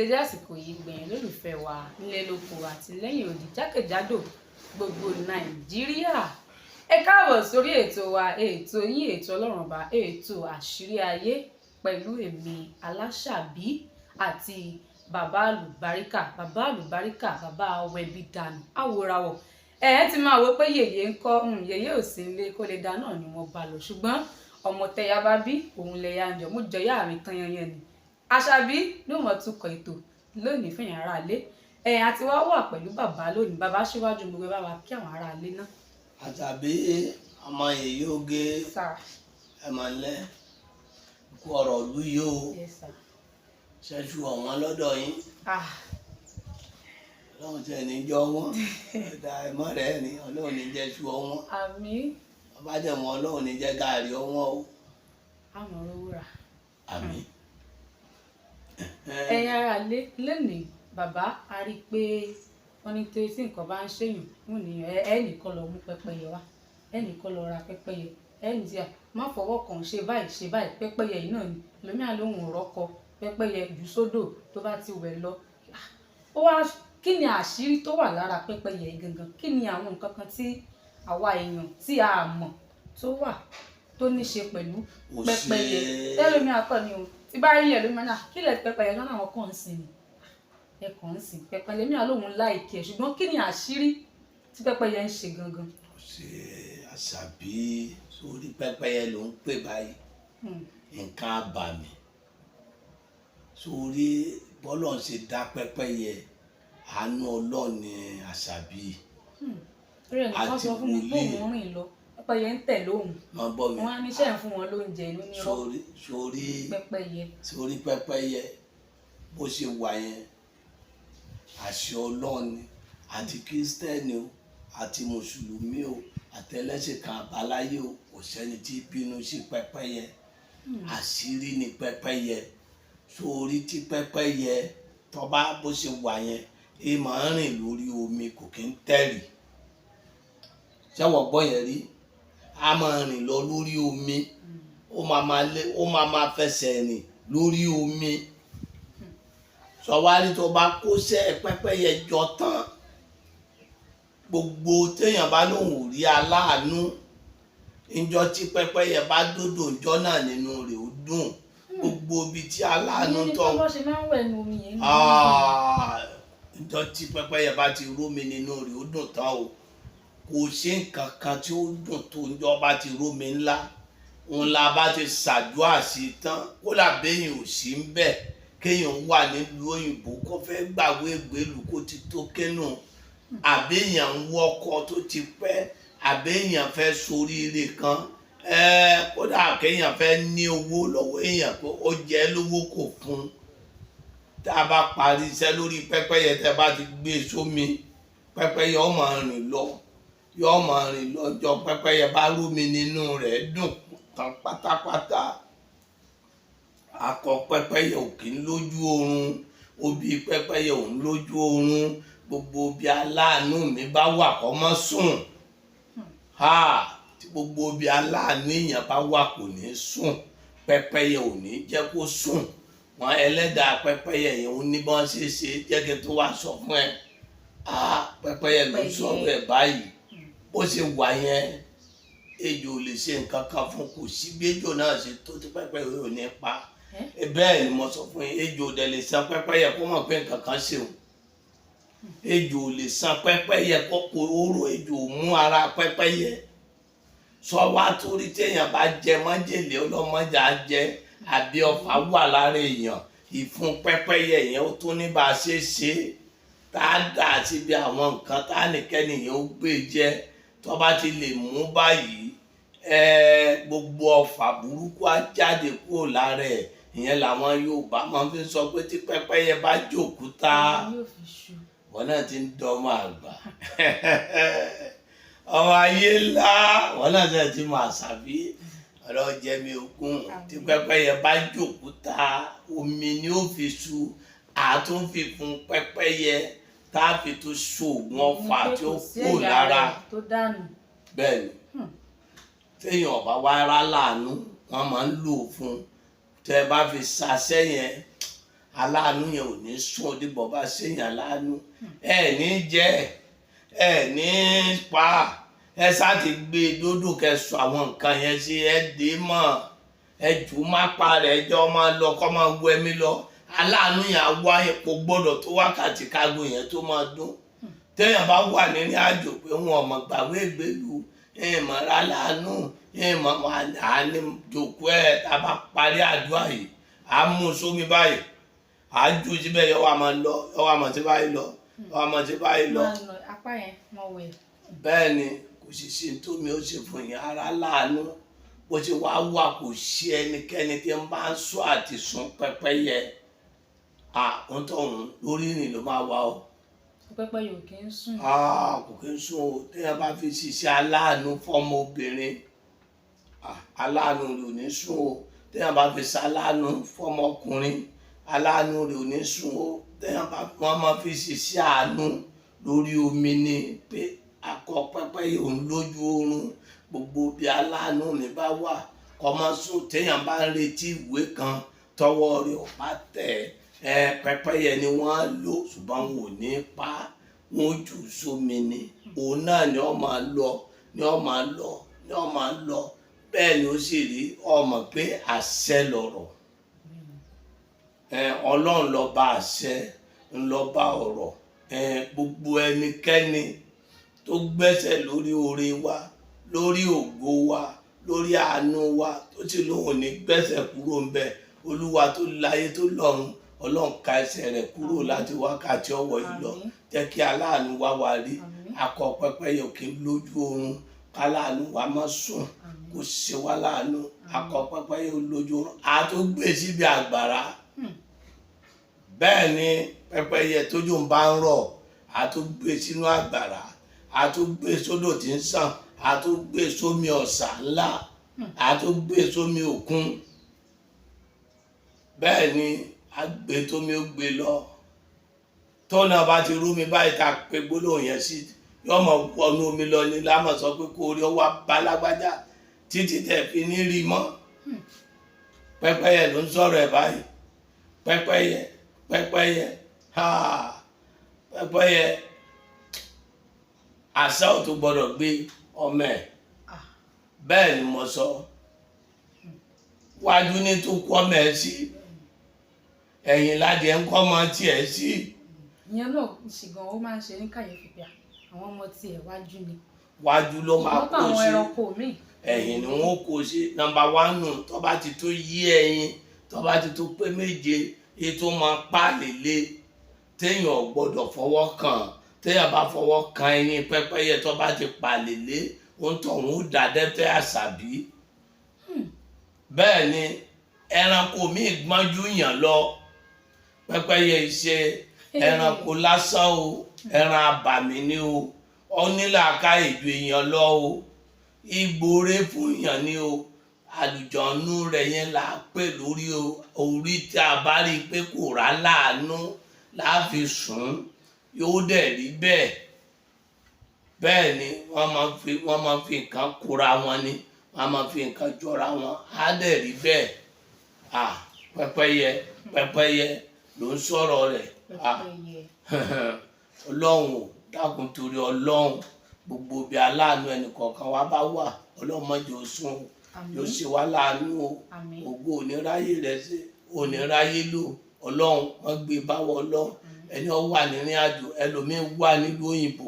dédé àsìkò yìí gbẹ̀yìn lólùfẹ́ wa nílé lóko àti lẹ́yìn odi jákèjádò gbogbo Nàìjíríà. Ẹ káàbọ̀ sórí ètò wa, ètò yín, ètò Ọlọ́run Ọba, ètò àṣírí ayé pẹ̀lú èmi Aláṣàbí àti bàbá àlùbáríkà, bàbá wẹ̀bí dànù àwòràwọ̀. Ẹ ti máa wò pé yèyé ń kọ́ yèyé ò sí ilé kó lè dá náà ni wọ́n bá lọ, ṣùgbọ́n ọmọ tẹ̀yà bá bí òun lẹ̀yà ń jọ, mo jọyà mi tán yanyan ni. Àṣàbí ló mọ̀ tukọ̀ ètò lónìí fún yàrá alẹ́. Àti wá wà pẹ̀lú bàbá lónìí. Bàbá síwájú gbogbo bá wa kí àwọn ará alẹ́ náà. Àṣàbí ọmọ yèyé oge ẹ̀mọ̀lẹ́ kú ọ̀rọ̀ ìlú yìí o. Ṣẹ́jú ọ̀wọ́n lọ́dọ̀ yín. Ọlọ́run tẹ̀ ní jọ wọ́n. Ẹ̀dá ẹ̀mọ́ rẹ̀ ni Ọlọ́run ní jẹ́ ṣú ọwọ́n. Àmín. Ọba dẹ̀ mọ́ Ọlọ́run ní jẹ́ gààrí ọwọ́n o. Àmọ́ owó rà. Àmín. Ẹ̀yin ará ilé lónìí bàbá a rí i pé wọ́n ní tí nǹkan bá ń ṣèyàn wọ́n ní ẹnìkan lọ mú pẹ́pẹ́yẹ wá, ẹnìkan lọ ra pẹ́pẹ́yẹ, ẹnì tí a má fọwọ́ kàn ṣe báyìí pẹ́pẹ́yẹ yìí náà ni lómi àlóhùn rọ́kọ pẹ́pẹ́yẹ jù sódò tó bá ti wẹ̀ lọ. Ó wá kí ni àṣírí tó wà lára pẹ́pẹ́yẹ gangan? Kí ni àwọn nǹkan kan tí àwa èèyàn tí a mọ̀ tó wà tó ní ṣe pẹ̀lú pẹ́pẹ́yẹ? Tẹ́lómi akọni o tí bá rí ẹ̀ ló máa ń kí lẹ̀ pẹ́pẹ́yẹ náà àwọn kan ń sìn ni ẹ̀kọ́ ń sìn pẹ́pẹ́yẹ mi àlóhùn láìkí ẹ̀, ṣùgbọ́n kí ni àṣírí tí pẹ́pẹ́yẹ ń ṣe gangan? Ṣé Àṣàbí sórí pẹ́pẹ́yẹ ló ń pè báyìí nǹkan àbàmì sórí bọ́lọ̀ ń ṣe dá pẹ́pẹ́yẹ àánú Ọlọ́run ni Àṣàbí àti wòlíì pẹ́pẹ́yẹ ń tẹ̀ lóhùn wọn á níṣẹ́ ń fún wọn lóúnjẹ inú ní sórí pẹ́pẹ́yẹ bó ṣe wà yẹn àṣẹ Ọlọ́run ni àti kírísítẹ́nì o àti mùsùlùmí o àtẹlẹ́sìn kan àbáláyé o kò sẹ́ni tí bínú sí pẹ́pẹ́yẹ. Àṣírí ni pẹ́pẹ́yẹ. Sórí tí pẹ́pẹ́yẹ tó bá bó ṣe wà yẹn ẹ máa ń rìn lórí omi kò kí ń tẹ̀rì. Ṣé wọ́n gbọ́ yẹn rí? A máa rìn lọ lórí omi, ó máa fẹsẹ̀ rìn lórí omi. Sọwárí tó bá kó sẹ́ pẹ́pẹ́yẹ jọ tán gbogbo téèyàn bá lóun ò rí aláàánú níjọ́ tí pẹ́pẹ́yẹ bá dòdò ńjọ́ náà nínú rẹ̀ ó dùn. Gbogbo ibi tí aláàánú tó níjọ́ tí pẹ́pẹ́yẹ bá ti rómi nínú rẹ̀ ó dùn tán o. Kò sí nǹkan kan tí ó dùn tó ńjọ́ bá ti rómi ńlá. Òun la bá ti ṣàdúrà sí tán kó làbẹ́yìn ò sí ń bẹ̀ kéèyàn wà nílùú òyìnbó kó fẹ́ gbàgbé ìgbélú kó ti tó kẹ́nu, àbẹ́yàn ń wọ́kọ tó ti pẹ́, àbẹ́yàn fẹ́ soríire kan, kódà kéèyàn fẹ́ ní owó lọ́wọ́ èèyàn pé ó jẹ́ lówó kò fún. Tá a bá parí iṣẹ́ lórí pẹ́pẹ́yẹ tẹ́ bá ti gbé sómi pẹ́pẹ́yẹ ó máa rìn lọ yóò máa rìn lọ́jọ́ pẹ́pẹ́yẹ bá rómi nínú rẹ̀ dùn tán pátápátá. Akọ pẹ́pẹ́yẹ ò kí ń lójú oorun, obì pẹ́pẹ́yẹ ò ń lójú oorun. Gbogbo bí aláàánú mi bá wà kó mọ́ sùn. Tí gbogbo bí aláàánú èèyàn bá wà kò ní sùn, pẹ́pẹ́yẹ ò ní jẹ́ kó sùn. Wọn ẹlẹ́dàá pẹ́pẹ́yẹ yẹn ó ní bọ́n ṣe jẹ́ kí n tó wá sọ fún ẹ. Pẹ́pẹ́yẹ ló sọ̀rọ̀ ẹ̀ báyìí. Bó ṣe wà yẹn ejò ò lè ṣe nǹkan kan fún, kò sí bí ejò náà ṣe tó tí pẹ́pẹ́yẹ ò ní pa. Bẹ́ẹ̀ ni mo sọ fún yín, ejò ò dẹ̀ lè san pẹ́pẹ́yẹ kó mọ̀ pé nǹkan kan ṣe òun. Ejò ò lè san pẹ́pẹ́yẹ kó oró ejò mú ara pẹ́pẹ́yẹ. Sọ wá torí téèyàn bá jẹ májèlé ọlọ́mọdé á jẹ àbí ọfà wà lára èèyàn, ìfun pẹ́pẹ́yẹ yẹn ó tún ní bá a ṣe tá a dà síbi àwọn nǹkan tá a nìkẹ́ni yẹn ó gbé jẹ. Tó bá ti lè mú báyìí gbogbo ọfà burúkú á jáde kúrò lára ẹ̀. Ìyẹn làwọn Yorùbá máa fi sọ pé tí pẹ́pẹ́yẹ bá jòkúta wọn náà ti ń dọ́mọ àgbà. Ọmọ ayé ńlá wọn náà ṣe ti mọ Àṣàbí ọ̀rọ̀ jẹmi ogún. Tí pẹ́pẹ́yẹ bá jòkúta omi ni ó fi ṣu, àtúnfi fún pẹ́pẹ́yẹ tá a fi tún ṣoògùn ọfà tí ó kú lára. Bẹ́ẹ̀ni téèyàn ọba wá rá láàánú wọn máa ń lò fún. Tẹ́ bá fi ṣaṣẹ́ yẹn aláàánú yẹn ò ní sún ó dìbò bá ṣèyàn láàánú ẹ ní jẹ ẹ ní pa ẹ sáà ti gbé dódò kẹsùn àwọn nǹkan yẹn sí ẹ dé mọ́ ẹ jù má pa rẹ jọ máa lọ kọ́ máa wọ ẹmí lọ aláàánú yẹn á wá kò gbọ́dọ̀ tó wákàtí kágo yẹn tó máa dún téèyàn bá wà nínú àjò pé wọn ọmọ gbàgbé ìgbèlú mọ̀ra láàánú mọ̀ àní jòkó ẹ̀ tá a bá parí àdúrà yìí á mú sómi báyìí á jù síbẹ̀ yọ wà máa lọ yọ wà máa ti báyìí lọ yọ wà máa ti báyìí lọ. apá yẹn mọ wẹ̀. bẹ́ẹ̀ ni kò sì ṣe tómi ó ṣe fún yín ara láàánú bó ṣe wá wà kò sí ẹnikẹ́ni tí ń bá ń sọ àti sún pẹ́pẹ́yẹ ohun tó ń lórí ìrìn ló máa wà o. pẹ́pẹ́yẹ ò kí ń sùn. kò kí ń sùn o téèyàn bá fi ṣiṣẹ́ aláàánú fọ́mọ obìnrin aláàánú rẹ̀ ò ní sùn o téèyàn bá fi ṣe aláàánú fọ́mọ ọkùnrin aláàánú rẹ̀ ò ní sùn o téèyàn bá wọ́n máa fi ṣiṣẹ́ àánú lórí omi ni pé akọ pẹ́pẹ́yẹ òun lójú oorun gbogbo bí aláàánú mi bá wà kọ́ máa sùn téèyàn bá ń retí ìwé kan tọwọ́ rẹ̀ ò bá tẹ̀ pẹ́pẹ́yẹ ni wọ́n lò ṣùgbọ́n wọn ò ní pa wọn jù sómi ni òun náà ni wọ́n máa lọ ni wọ́n máa lọ ni wọ́n máa lọ bẹ́ẹ̀ ni ó sì rí ọmọ pé àṣẹ lọ̀rọ̀ ọlọ́run ló bá àṣẹ ńlọ bá ọ̀rọ̀ gbogbo ẹnikẹ́ni tó gbẹ́sẹ̀ lórí oore wa lórí ògo wa lórí àánú wa tó ti lóun ní gbẹ́sẹ̀ kúrò ń bẹ̀ olúwa tó láyé tó lọ́run ọlọ́run ká ẹsẹ̀ rẹ̀ kúrò láti wákàtí ọwọ́ yìí lọ jẹ́ kí aláàánú wá wa rí akọ pẹ́pẹ́yẹ kí n lójú oorun káláàánú wa má sùn kò ṣe wá láàánú akọ pẹ́pẹ́yẹ lójú oorun a tó gbé síbi àgbàrá bẹ́ẹ̀ ni pẹ́pẹ́yẹ tójú ń bá ń rọ̀ a tó gbé sínú àgbàrá a tó gbé sódò tí ń sàn a tó gbé sómi ọ̀sà ńlá a tó gbé sómi òkun bẹ́ẹ̀ ni agbe tómi ó gbé lọ tọ́nà bá ti rú mi báyìí ta pé gbólóhùn yẹn sí yọmọ wọnú omi lọ ní lámọ̀ sọ pé kó rí ọwọ́ balágbájá títí tẹ̀ fi ní rí mọ́ pẹ́pẹ́yẹ ló ń sọ̀rọ̀ ẹ̀ báyìí pẹ́pẹ́yẹ pẹ́pẹ́yẹ àṣà ò tó gbọ́dọ̀ gbé ọmọ ẹ̀ bẹ́ẹ̀ ni mo sọ wájú ní tó kọ́ ọmọ ẹ̀ sí ẹ̀yìn ládìẹ ń kọ́ ọmọ tiẹ̀ sí. ìyẹn náà ṣùgbọ́n ó máa ń ṣe ní kàyéfì pé àwọn ọmọ tiẹ̀ wájú ni. wájú ló máa kó sí àwọn ẹranko míì. ẹ̀yìn ni wọ́n kó sí nọ́mbà 1 tó bá ti tó yí ẹyin tó bá ti tó pé méje ètò máa pa lélẹ̀ téèyàn ò gbọ́dọ̀ fọwọ́ kàn téèyàn bá fọwọ́ kan ẹyin pẹ́pẹ́yẹ tó bá ti pa lélẹ̀ ohun tó ń dà dẹ́tẹ́ àṣàbí. bẹ́ẹ̀ ni ẹranko míì gbọ́njú yàn lọ pẹ́pẹ́yẹ ṣe ẹranko lásán o ẹran abàmì ni o ó nílò àká ìjọ èèyàn lọ o ìgbòrè fún èèyàn ni o àlùjọ̀nú rẹ̀ yẹn là á pè lórí orí tí a bá rí i pé kò rá láàánú láàfi sùn yóò dẹ̀ rí bẹ́ẹ̀ bẹ́ẹ̀ ni wọ́n máa fi nǹkan kóra wọn ni wọ́n máa fi nǹkan jọra wọn á dẹ̀ rí bẹ́ẹ̀ pẹ́pẹ́yẹ ló ń sọ̀rọ̀ rẹ̀ ọlọ́run ò dákun torí ọlọ́run gbogbo bí aláàánú ẹnìkọ̀ọ̀kan wa bá wà ọlọ́run má jẹ́ ó sún yóò ṣe wá láàánú o ògo oníráyè rẹ̀ ṣe oníráyè lò ọlọ́run wọ́n gbé báwọ̀ ọlọ́run ẹni ó wà nírìn àjò ẹlòmíín wà nílùú òyìnbó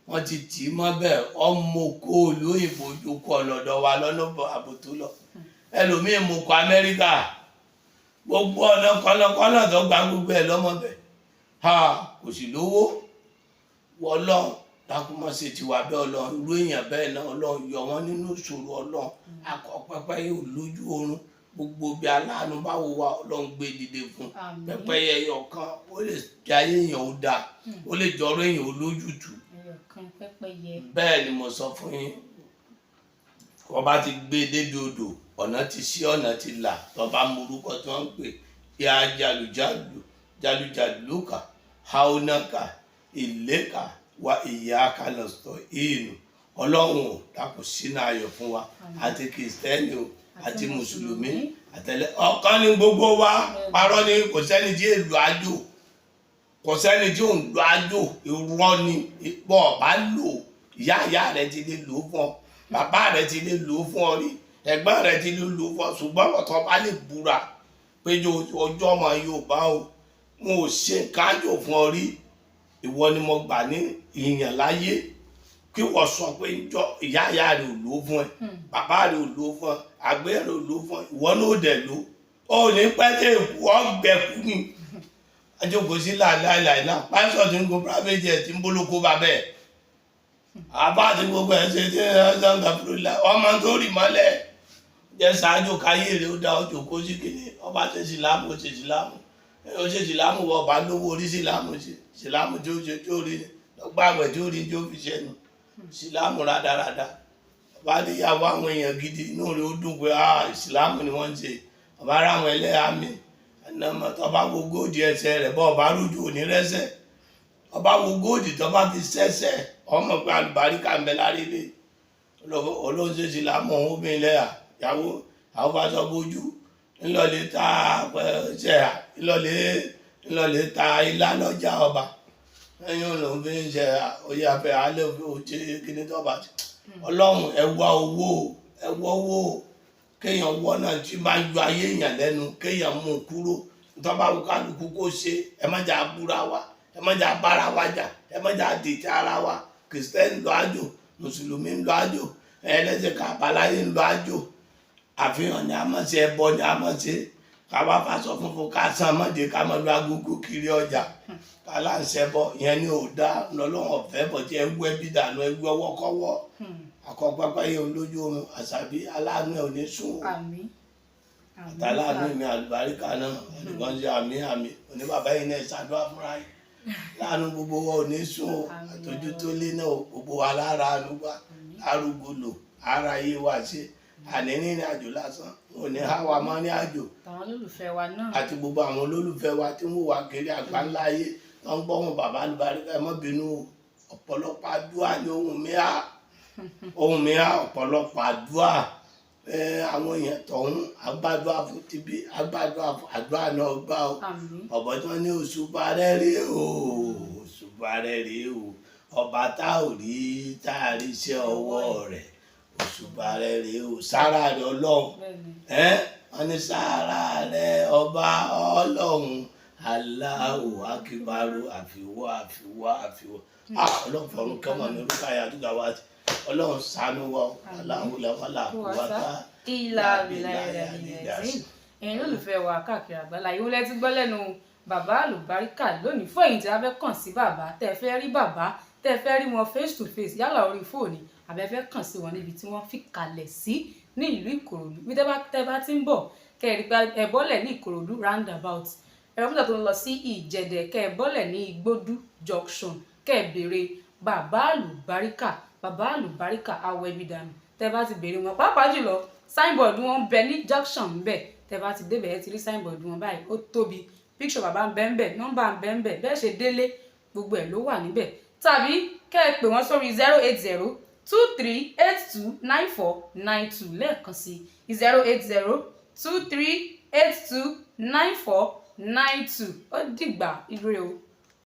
wọ́n ti tì í mọ́ bẹ́ẹ̀ ọmọ kó ìlú òyìnbó jókòó ọlọ́dọ̀ wa lọ́nà àbòtó lọ ẹlòmíín mú kọ Amẹ́ríkà gbogbo ọ̀nà kọ́nàkọ́nà tó gba gbogbo ẹ̀ lọ́mọ bẹ̀ kò sì lówó wọlọ́n dákúmọ́sí ti wà bẹ́ẹ̀ ọlọ́run irú èèyàn bẹ́ẹ̀ náà ọlọ́run yọ wọ́n nínú ìṣòro ọlọ́run akọ pẹ́pẹ́yẹ lójú oorun gbogbo bí aláàánú báwo wà ọlọ́run gbé dìde fún pẹ́pẹ́yẹ ẹyọkan ó lè jayé èèyàn ó dáa ó lè jọrọ èèyàn ó lójútùú bẹ́ẹ̀ ni mo sọ fún yín kọ́ bá ti gbé débi odò ọ̀nà ti ṣí ọ̀nà ti là tọ́ba morúkọ tí wọ́n ń pè ya jalujàlùkà haúnákà ìlékà wa ìyá kalọ̀sọ̀ ìlú ọlọ́run ò dákun sínú ayọ̀ fún wa àti kìrìsìtẹ́nì o àti mùsùlùmí àtẹlẹ ọ̀kan ní gbogbo wa. Parọ́ ni kò sẹ́ni tí èlò àjò, kò sẹ́ni tí ò ń lo àjò. Irọ́ ni bọ́ ọ̀bá lò, ìyá rẹ ti lè lò fún ọ, bàbá rẹ ti lè lò fún ọ rí, ẹ̀gbọ́n rẹ ti lè lò fún ọ, ṣùgbọ́n ọ̀tọ̀ bá lè búra pé ọjọ́ ọmọ Yorùbá o, mo ò ṣe kájò fún ọ rí, ìwọ ni mo gbà ní ìyàn láyé. Kí wọ́n sọ pé ìyá rẹ ò lò fún ẹ, bàbá rẹ ò lò fún ẹ, àgbẹ̀ rẹ ò lò fún ẹ, ìwọ náà ò dẹ̀ lò ó ní pẹ́tẹ́ èkú ọgbẹ̀kú ni. Ajókòó sí láìláìláì náà pásọ̀ tí ń go private jet ń bólókó bàbẹ́ ẹ̀, àbá àti gbogbo ẹ̀ ṣe tí ẹ̀sán gàfúrúlá ọmọ tó rì mọ́lẹ̀ jẹ́ ṣáájú káyé rẹ̀ ó dá ọjọ́ kó sí kìíní. Ọba ṣe sílámù ó ṣe sílámù, ó ṣe sílámù wọ ọba lówó orí sílámù ṣe sílámù tí ó ṣe tí ó rí lọ́gbà àwẹ̀ tí ó rí tí ó fi ṣẹ́nu sílámù rádaràda. Ọba níyàwó àwọn èèyàn gidi inú rẹ̀ ó dùn pé ìsìlámù ni wọ́n ń ṣe. Ọba ara àwọn ẹlẹ́yàmí ẹnàmọ́ tọba wo góòdì ẹsẹ̀ rẹ̀ bọ́ ọba rújú òní rẹ́sẹ̀, ọba wo góòdì tọba fi sẹ́sẹ̀ ọmọ pé àlùbáríkà ń bẹ lárí ilé. Olóńṣe sílámù ọ̀hún obìnrin lẹ́yà ìyàwó àwọn fásọ bójú ńlọlẹ̀ ta ṣẹ́yà ńlọlẹ̀ ta ilá lọ́jà ọba ẹ̀yìn òun fi ń ṣe oyè abẹ́ alẹ́ òjé kíní tọ́ba. Ọlọ́run ẹ wá owó kéèyàn wọ́ náà tí máa yọ ayé èèyàn lẹ́nu, kéèyàn mú un kúrò tọ́ba wo kálukú kó ṣe. Ẹ má jà búra wa, ẹ má jà bára wa jà, ẹ má jà dèjà ara wa. Kìrìsìtẹ́nì lọ àjò, mùsùlùmí ń lọ àjò, ẹlẹ́sìn kàbáláyé ń lọ àjò. Àfihàn ni a máa ṣe, ẹbọ ni a máa ṣe. Ká wá fàṣọ funfun ká san mọ́dé ká máa lo agogo kiri ọjà ká láǹṣẹ́ bọ ìyẹn ni ò dá lọ́lọ́run ọ̀fẹ́ bọ̀ tí ẹ wú ẹbí dànù ẹ wú ọwọ́ kọ́wọ́. Àkọ́pẹ́pẹ́ yẹn olójú oorun àṣàbí aláàánú ẹ̀ ò ní sùn o. Àtàláàánú mi àlùbáríkà náà ẹnìkan ṣe àmì òní bàbá yìí náà ṣàdúrà fúnra yìí. Láàánú gbogbo wa ò ní sùn o, àtọ́jú tó lé náà gbogbo wa lára àlùbá lárúgbó lò ara yé wa ṣe. Àní ní ìrìn àjò lásán òní háwa mọ́ ní àjò. Àwọn olólùfẹ́ wa náà. Àti gbogbo àwọn olólùfẹ́ wa tí wọ́n wà kiri àgbáńlá ayé tó ń gbọ́hùn bàbá àlùbáríkà ẹ má bínú ọ̀pọ̀lọpọ̀ àdúrà ní ohun mi á ọ̀pọ̀lọpọ̀ àdúrà àwọn èèyàn tọ̀hún agbádùá fún tibí agbádùá fún àdúrà náà gbà ó. Ọ̀bọ̀ tí wọ́n ní òṣùbà rẹ̀ rèé o, òṣùbà rẹ̀ rèé o, ọba tá ò rí tá a rí iṣẹ́ ọwọ́ rẹ̀, òṣùbà rẹ̀ rèé o. Sára rẹ̀ Ọlọ́run wọ́n ní sára rẹ̀ ọba Ọlọ́run Allahu akibaru àfiwọ́. Ọlọ́run fọ̀run kẹ́mọ̀ ní orúkọ ayé àdúgbò wa Ọlọ́run ṣàánú wa aláhùlàwàlà wàtá ìlà ẹ̀sìn. Ẹ̀yin olùfẹ́ wa káàkiri àgbáńlá yìí lẹ ti gbọ́ lẹ́nu bàbá àlùbáríkà lónìí. Fún ẹ̀yin tí a fẹ́ kàn sí bàbá, tẹ́ fẹ́ rí bàbá, tẹ́ fẹ́ rí wọn face to face yálà orí fóònù àbẹ́fẹ́ kàn sí wọn níbi tí wọ́n fi kalẹ̀ sí ní ìlú Ìkòròdú. Bí tẹ́ bá ti ń bọ̀ kẹ́ ẹ rí pé ẹ bọ́lẹ̀ ní Ìkòròdú roundabout, ẹ̀rọ mọ́tò tó ń lọ sí Ìjẹ̀dẹ̀ kẹ́ ẹ bọ́lẹ̀ ní Igbódú junction, kẹ́ ẹ béèrè bàbá àlùbáríkà awọ ẹbí dànù. Tẹ́ bá ti béèrè wọn pàápàá jùlọ signboard wọn bẹ ní junction ń bẹ. Tẹ́ bá ti débẹ̀ ẹ ti rí signboard wọn báyìí ó tóbi, picture bàbá ń bẹ ń bẹ, nọ́mbà ń bẹ ń bẹ, bẹ́ẹ̀ ṣe délé gbogbo ẹ̀ ló wà níbẹ̀. Tàbí kẹ́ ẹ pè wọ́n sórí 08023829492 lẹ́ẹ̀kan sí 08023829492. Ó dìgbà ire o.